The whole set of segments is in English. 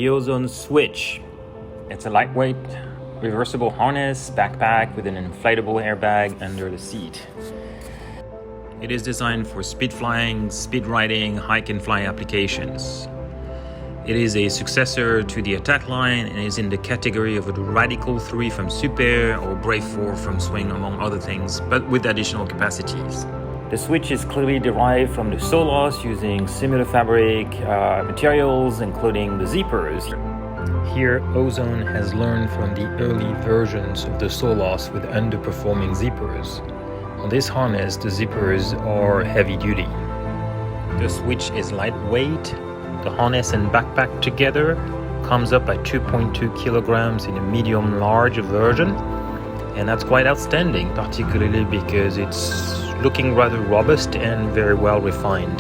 the Ozone Switch. It's a lightweight, reversible harness backpack with an inflatable airbag under the seat. It is designed for speed flying, speed riding, hike and fly applications. It is a successor to the Attack line and is in the category of a Radical 3 from Super or Brave 4 from Swing, among other things, but with additional capacities. The Switch is clearly derived from the Solos using similar fabric materials, including the zippers. Here, Ozone has learned from the early versions of the Solos with underperforming zippers. On this harness, the zippers are heavy duty. The Switch is lightweight. The harness and backpack together comes up at 2.2 kilograms in a medium-large version, and that's quite outstanding, particularly because it's looking rather robust and very well refined.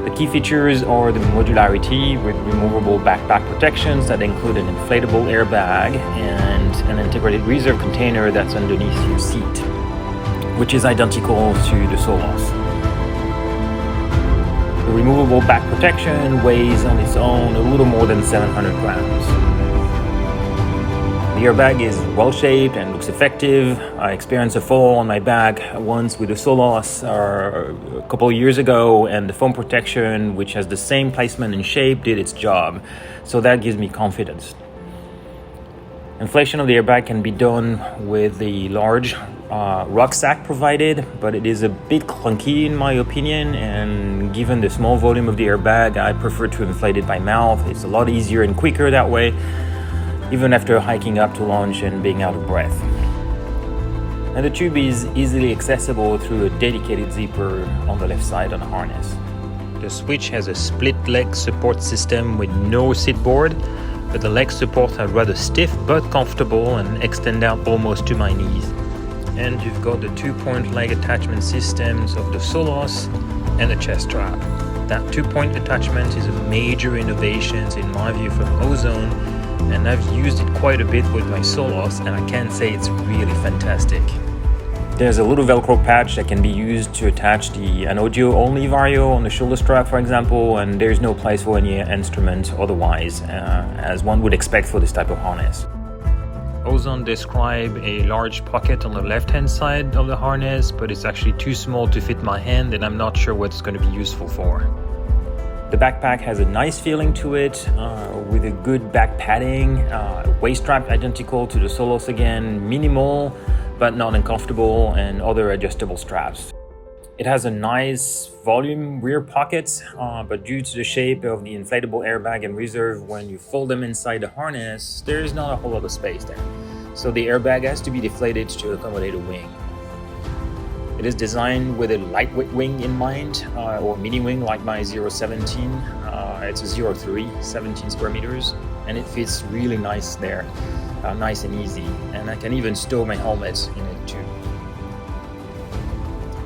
The key features are the modularity with removable backpack protections that include an inflatable airbag and an integrated reserve container that's underneath your seat, which is identical to the Solos. The removable back protection weighs on its own a little more than 700 grams. The airbag is well-shaped and looks effective. I experienced a fall on my back once with the Solos a couple of years ago, and the foam protection, which has the same placement and shape, did its job. So that gives me confidence. Inflation of the airbag can be done with the large rucksack provided, but it is a bit clunky in my opinion, and given the small volume of the airbag, I prefer to inflate it by mouth. It's a lot easier and quicker that way, even after hiking up to launch and being out of breath. And the tube is easily accessible through a dedicated zipper on the left side of the harness. The Switch has a split leg support system with no seat board, but the leg supports are rather stiff but comfortable and extend out almost to my knees. And you've got the 2-point leg attachment systems of the Solos and the chest strap. That 2-point attachment is a major innovation in my view from Ozone, and I've used it quite a bit with my Solos, and I can say it's really fantastic. There's a little Velcro patch that can be used to attach an audio-only Vario on the shoulder strap, for example, and there's no place for any instrument otherwise, as one would expect for this type of harness. Ozone describes a large pocket on the left-hand side of the harness, but it's actually too small to fit my hand, and I'm not sure what it's going to be useful for. The backpack has a nice feeling to it, with a good back padding, waist strap identical to the Solos again, minimal but not uncomfortable, and other adjustable straps. It has a nice volume rear pocket, but due to the shape of the inflatable airbag and reserve, when you fold them inside the harness, there is not a whole lot of space there. So the airbag has to be deflated to accommodate a wing. It is designed with a lightweight wing in mind, or mini wing like my 017. It's a 03, 17 square meters, and it fits really nice there, nice and easy. And I can even stow my helmet in it too.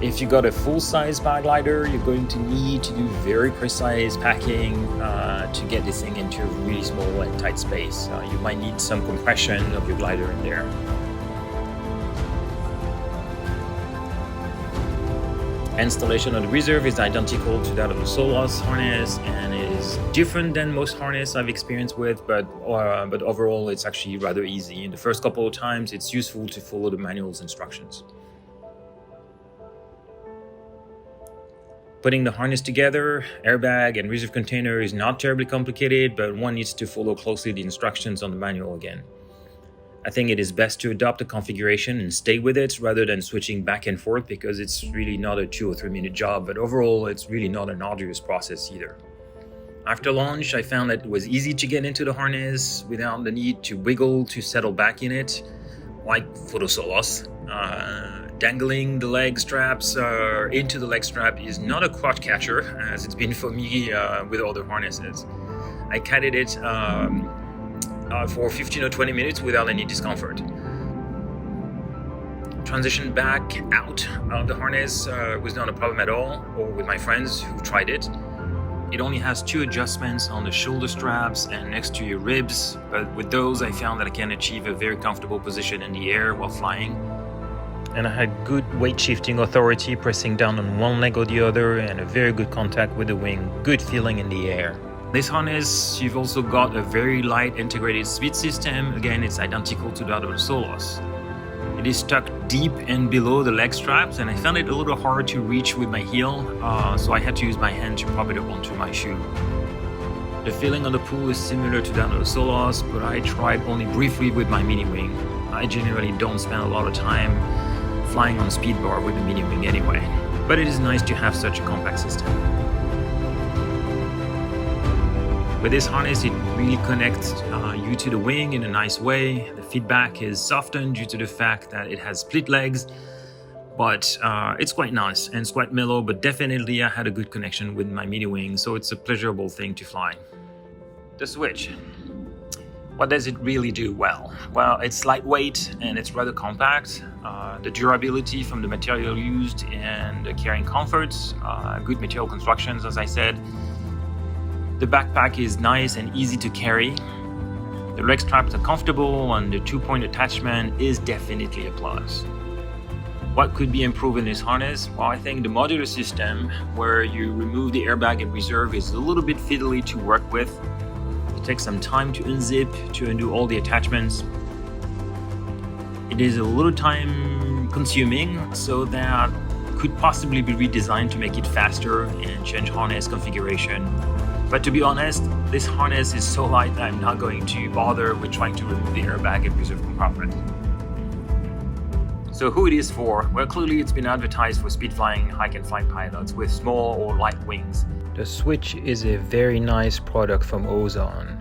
If you got a full-size paraglider, you're going to need to do very precise packing to get this thing into a really small and tight space. You might need some compression of your glider in there. Installation of the reserve is identical to that of the Solos harness, and it is different than most harnesses I've experienced with, but overall it's actually rather easy. In the first couple of times, it's useful to follow the manual's instructions. Putting the harness together, airbag and reserve container is not terribly complicated, but one needs to follow closely the instructions on the manual again. I think it is best to adopt a configuration and stay with it rather than switching back and forth, because it's really not a 2 or 3 minute job, but overall it's really not an arduous process either. After launch, I found that it was easy to get into the harness without the need to wiggle to settle back in it, like for the Solos. Dangling the leg straps into the leg strap is not a crotch catcher, as it's been for me with other harnesses. I carried it for 15 or 20 minutes without any discomfort. Transition back out of the harness was not a problem at all, or with my friends who tried it. It only has 2 adjustments on the shoulder straps and next to your ribs, but with those I found that I can achieve a very comfortable position in the air while flying. And I had good weight shifting authority, pressing down on one leg or the other, and a very good contact with the wing, good feeling in the air. This harness, you've also got a very light integrated speed system. Again, it's identical to that of the Solos. It is tucked deep and below the leg straps, and I found it a little hard to reach with my heel, so I had to use my hand to prop it up onto my shoe. The feeling on the pool is similar to that of the Solos, but I tried only briefly with my mini wing. I generally don't spend a lot of time flying on speed bar with the mini wing anyway, but it is nice to have such a compact system. With this harness, it really connects you to the wing in a nice way. The feedback is softened due to the fact that it has split legs, but it's quite nice and it's quite mellow, but definitely I had a good connection with my mini wing, so it's a pleasurable thing to fly. The switch. What does it really do? Well, it's lightweight and it's rather compact. The durability from the material used and the carrying comforts, good material constructions, as I said. The backpack is nice and easy to carry. The leg straps are comfortable and the 2-point attachment is definitely a plus. What could be improved in this harness? Well, I think the modular system where you remove the airbag in reserve is a little bit fiddly to work with. It takes some time to unzip, to undo all the attachments. It is a little time consuming, so that could possibly be redesigned to make it faster and change harness configuration. But to be honest, this harness is so light that I'm not going to bother with trying to remove the airbag and reserve compartment. So who it is for? Well, clearly it's been advertised for speed flying, hike and fly pilots with small or light wings. The Switch is a very nice product from Ozone.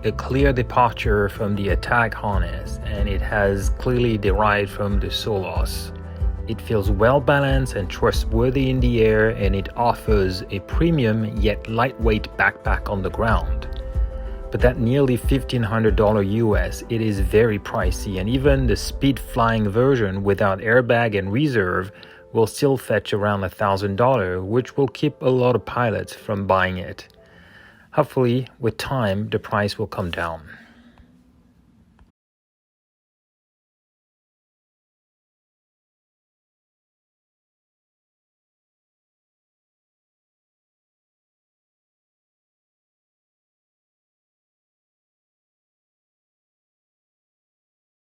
A clear departure from the Attack harness, and it has clearly derived from the Solos. It feels well balanced and trustworthy in the air, and it offers a premium yet lightweight backpack on the ground. But at nearly $1,500 US, it is very pricey, and even the speed flying version without airbag and reserve will still fetch around $1,000, which will keep a lot of pilots from buying it. Hopefully, with time, the price will come down.